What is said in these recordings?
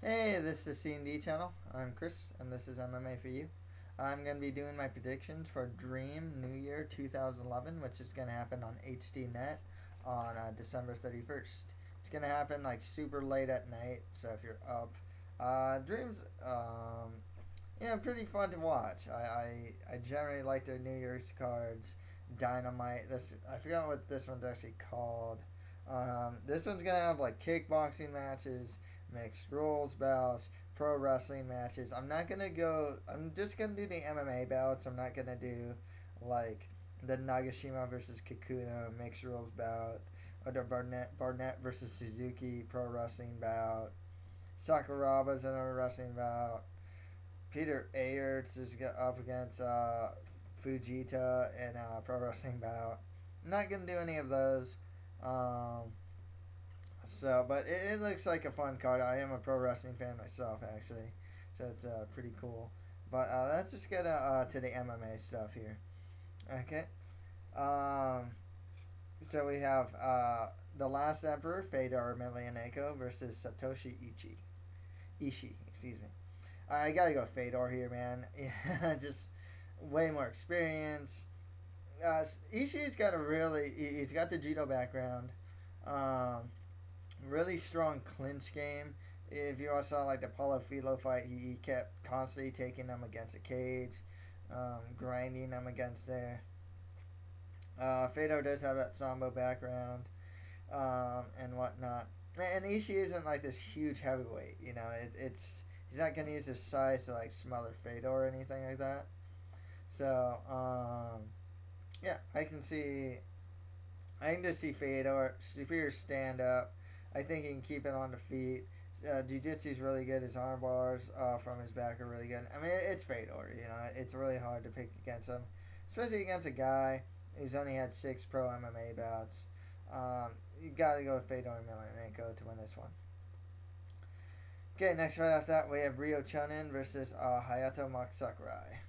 Hey, this is the C&D channel. I'm Chris, and this is MMA for you. I'm going to be doing my predictions for Dream New Year 2011, which is going to happen on HDNet on December 31st. It's going to happen like super late at night, so if you're up, Dream's pretty fun to watch. I generally like their New Year's cards. Dynamite. This I forgot what this one's actually called. This one's gonna have like kickboxing matches, mixed rules bouts, pro wrestling matches. I'm not gonna go. I'm just gonna do the MMA bouts. I'm not gonna do like the Nagashima versus Kikuno mixed rules bout, or the Barnett versus Suzuki pro wrestling bout. Sakuraba's another wrestling bout. Peter Ayerts is up against Fujita in a pro wrestling bout. I'm not gonna do any of those. Um, but it looks like a fun card. I am a pro wrestling fan myself, actually, so it's pretty cool. But let's just get to the MMA stuff here. Okay. Um, so we have the Last Emperor, Fedor Emelianenko versus Satoshi Ishii, excuse me. I gotta go Fedor here, man. Just way more experience. Ishii's got he's got the judo background. Um, really strong clinch game. If you all saw like the Paulo Filo fight, he kept constantly taking them against a cage, grinding them against there. Fedor does have that sambo background and whatnot. And Ishii isn't like this huge heavyweight, it's he's not gonna use his size to like smother Fedor or anything like that. So yeah, I can just see Fedor stand up. I think he can keep it on the feet. Jiu-Jitsu's really good. His arm bars from his back are really good. I mean, it's Fedor. It's really hard to pick against him, especially against a guy who's only had 6 pro MMA bouts. You got to go with Fedor Emelianenko to win this one. Okay, next fight after that we have Ryo Chonan versus Hayato Sakurai.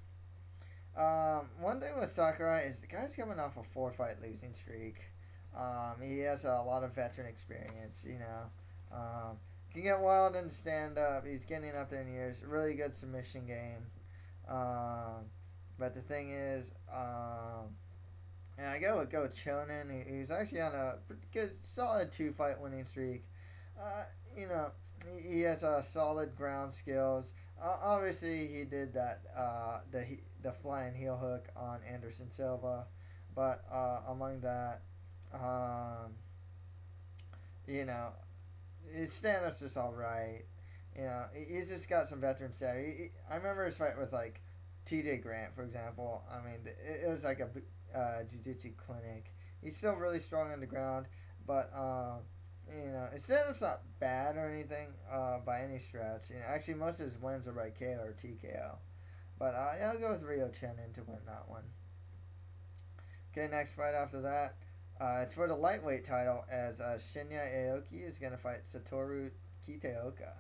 One thing with Sakurai is the guy's coming off a 4-fight losing streak. He has a lot of veteran experience, can get wild and stand up. He's getting up there in years. Really good submission game. But the thing is, and I go with Chonan. He's actually on a pretty good, solid 2-fight winning streak. You know, he has solid ground skills. Obviously, he did that the flying heel hook on Anderson Silva, but among that, you know, his stand-up's just all right. He's just got some veteran stat. I remember his fight with like T.J. Grant, for example. I mean, it was like a jiu-jitsu clinic. He's still really strong on the ground, but his stand-up's not bad or anything by any stretch. Actually, most of his wins are by KO or TKO. But I'll go with Ryo Chonan to win that one. Okay, next fight after that. It's for the lightweight title as Shinya Aoki is going to fight Satoru Kitaoka.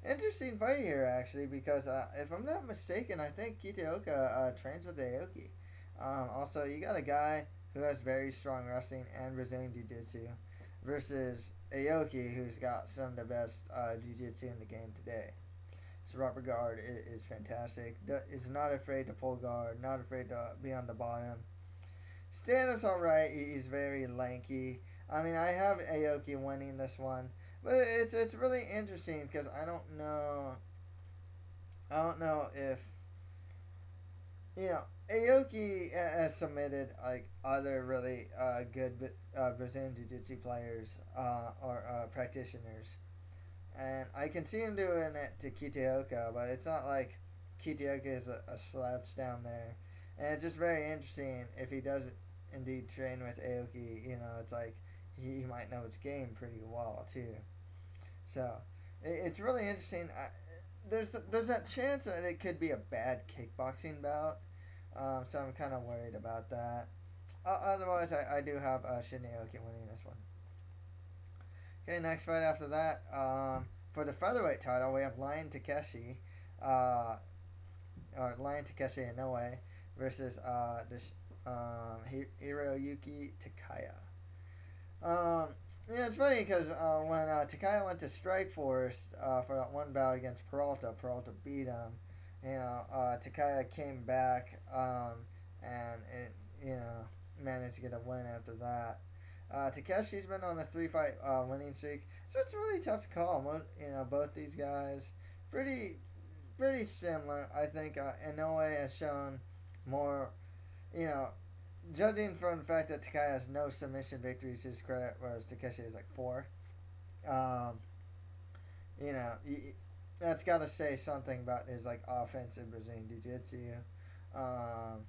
Interesting fight here, actually, because if I'm not mistaken, I think Kitaoka trains with Aoki. Also, you got a guy who has very strong wrestling and Brazilian Jiu-Jitsu versus Aoki, who's got some of the best Jiu-Jitsu in the game today. His rubber guard is fantastic. Is not afraid to pull guard, not afraid to be on the bottom. Stand-up's alright. He's very lanky. I mean, I have Aoki winning this one, but it's really interesting because I don't know if Aoki has submitted like other really good Brazilian Jiu-Jitsu players or practitioners, and I can see him doing it to Kitaoka, but it's not like Kitaoka is a slouch down there, and it's just very interesting if he does indeed train with Aoki. It's like he might know his game pretty well too. So it's really interesting. There's that chance that it could be a bad kickboxing bout. So I'm kind of worried about that. Otherwise, I do have Shinya Aoki winning this one. Okay, next fight after that. For the featherweight title, we have Lion Takeshi, or Lion Takeshi Inoue versus Hiroyuki Takaya. Yeah, it's funny because when Takaya went to Strikeforce for that one bout against Peralta, Peralta beat him. Takaya came back and it, managed to get a win after that. Takeshi's been on a three-fight winning streak, so it's really tough to call. Both these guys pretty pretty similar. I think Inoue has shown more. You know, judging from the fact that Takaya has no submission victories to his credit, whereas Takeshi has like four. Um, you know, that's got to say something about his like offensive Brazilian jiu-jitsu. Um,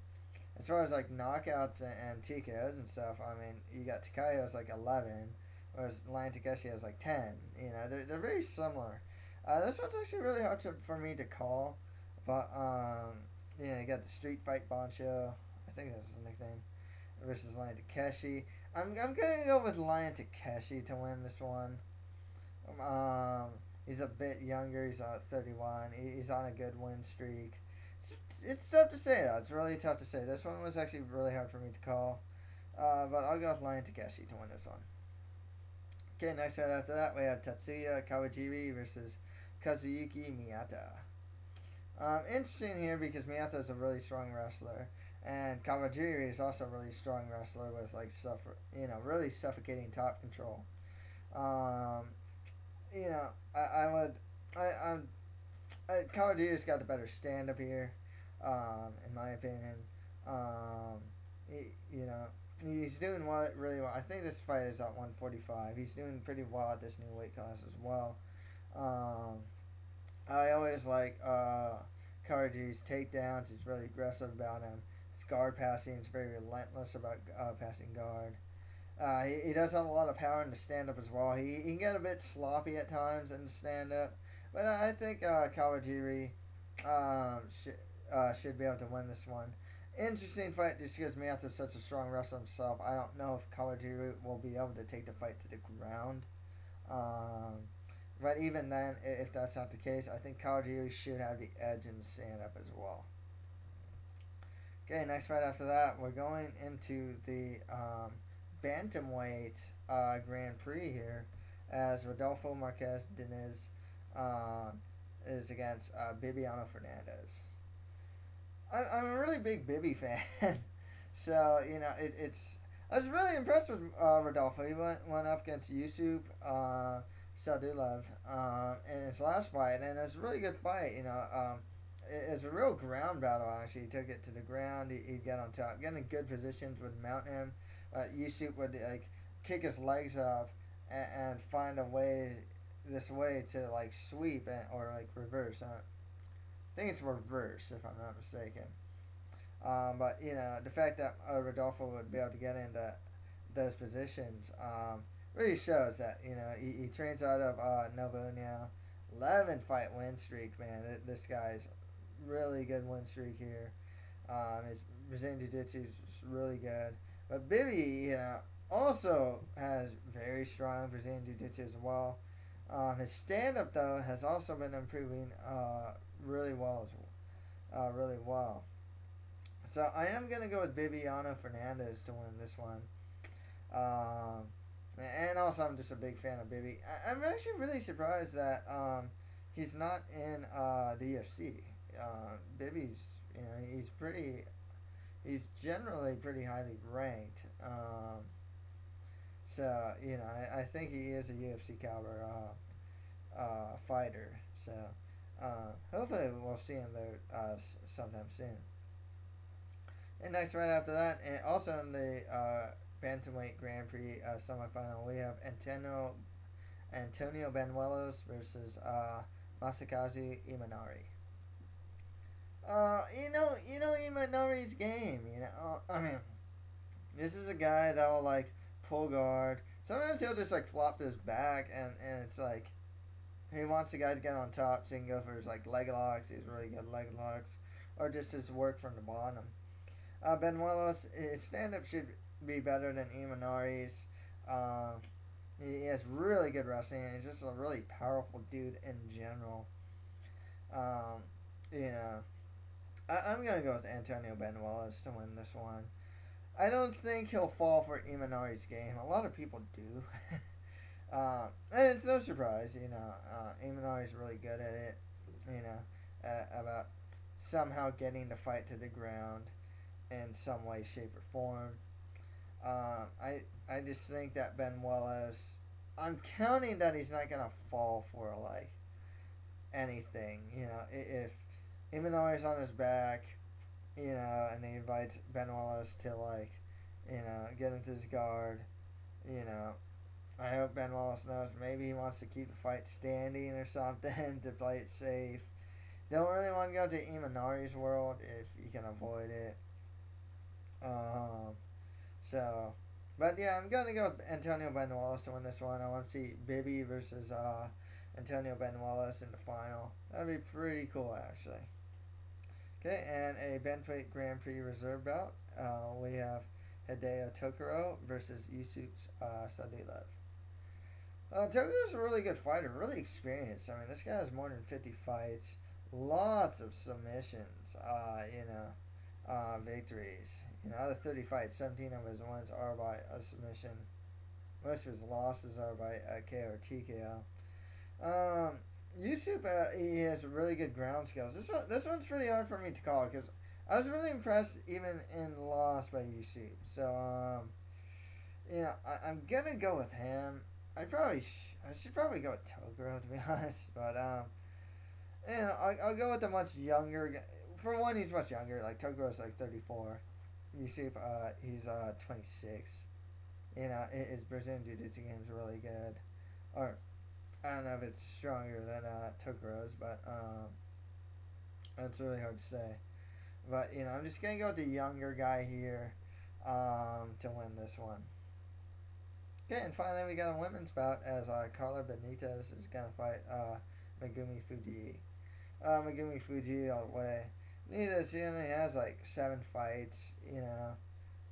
as far as like knockouts and TKOs and stuff, I mean, you got Takaya has like 11, whereas Lion Takeshi has like 10. They're very similar. This one's actually really hard for me to call, but you got the Street Fight Bancho. I think that's his nickname. Versus Lion Takeshi. I'm gonna go with Lion Takeshi to win this one. He's a bit younger. He's 31. He's on a good win streak. It's tough to say though. It's really tough to say. This one was actually really hard for me to call. But I'll go with Lion Takeshi to win this one. Okay, next right after that we have Tatsuya Kawajiri versus Kazuyuki Miyata. Interesting here because Miyata is a really strong wrestler, and Kawajiri is also a really strong wrestler with like really suffocating top control. Um, Kawajiri's got the better stand up here, in my opinion. He, he's doing really well. I think this fight is at 145. He's doing pretty well at this new weight class as well. I always like Kawajiri's takedowns. He's really aggressive about him. His guard passing is very relentless about passing guard. He does have a lot of power in the stand up as well. He can get a bit sloppy at times in the stand up, but I think Kawajiri should be able to win this one. Interesting fight just because Miyata is such a strong wrestler himself. I don't know if Kawajiri will be able to take the fight to the ground. But even then, if that's not the case, I think Kawajiri should have the edge in the stand-up as well. Okay, next fight after that, we're going into the Bantamweight Grand Prix here, as Rodolfo Marques Diniz is against Bibiano Fernandes. I'm a really big Bibi fan, so I was really impressed with Rodolfo. He went up against Yusup Saadulaev in his last fight, and it was a really good fight. It was a real ground battle. Actually, he took it to the ground. He'd get on top, get in good positions, would mount him. Yusup would kick his legs off and find a way to sweep or reverse. I think it's reverse, if I'm not mistaken. But the fact that Rodolfo would be able to get into those positions really shows that he trains out of Novo now. 11 fight win streak, man. This guy's really good win streak here. His Brazilian Jiu-Jitsu is really good. But Bibi, also has very strong Brazilian Jiu-Jitsu as well. His stand-up though has also been improving really well really well. So I am gonna go with Bibiano Fernandes to win this one. And also I'm just a big fan of Bibi. I'm actually really surprised that he's not in the UFC. Bibi's he's generally pretty highly ranked. So I think he is a UFC caliber fighter. So hopefully we'll see him there sometime soon. And next, right after that, and also in the Bantamweight Grand Prix semifinal, we have Antonio Banuelos versus Masakazu Imanari. Imanari's game. I mean, this is a guy that will pull guard. Sometimes he'll just flop to his back, and it's he wants the guy to get on top, so he can go for his leg locks. He's really good leg locks, or just his work from the bottom. Banuelos, his stand-up should be better than Imanari's. He has really good wrestling, and he's just a really powerful dude in general. I'm going to go with Antonio Banuelos to win this one. I don't think he'll fall for Imanari's game. A lot of people do. And it's no surprise, Imanari's really good at it, about somehow getting the fight to the ground in some way, shape, or form. I just think that Banuelos, I'm counting that he's not gonna fall for like anything. If Imanari's on his back, and he invites Banuelos to like, get into his guard, you know, I hope Banuelos knows maybe he wants to keep the fight standing or something to play it safe. Don't really want to go to Imanari's world if you can avoid it. Um, so, but yeah, I'm gonna go with Antonio Banuelos to win this one. I want to see Bibi versus Antonio Banuelos in the final. That'd be pretty cool, actually. Okay, and a Bantamweight Grand Prix reserve bout. We have Hideo Tokoro versus Yusup Saadulaev. Tokoro's a really good fighter, really experienced. I mean, this guy has more than 50 fights, lots of submissions, victories. Out of 30 fights, 17 of his wins are by a submission. Most of his losses are by KO or TKO. Yusup, he has really good ground skills. This one's pretty hard for me to call because I was really impressed even in the loss by Yusup. So, I'm gonna go with him. I should probably go with Tokoro to be honest, but I'll go with the much younger guy. For one, he's much younger. Like Tokoro's like 34. Yusup, he's 26. His Brazilian Jiu-Jitsu game is really good. Or I don't know if it's stronger than Tokoro's, but it's really hard to say. But I'm just gonna go with the younger guy here to win this one. Okay, and finally we got a women's bout as Carla Benitez is gonna fight Megumi Fujii. Megumi Fujii all the way. Benitez, she only has like 7 fights.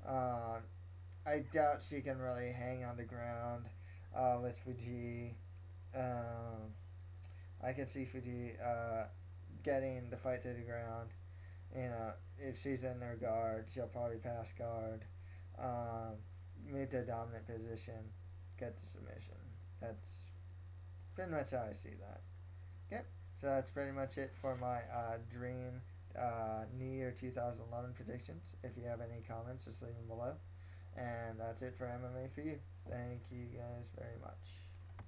I doubt she can really hang on the ground with Fujii. I can see Fujii getting the fight to the ground. If she's in her guard, she'll probably pass guard. Move to a dominant position, get the submission. That's pretty much how I see that. Okay, so that's pretty much it for my dream New Year 2011 predictions. If you have any comments, just leave them below. And that's it for MMA for you. Thank you guys very much.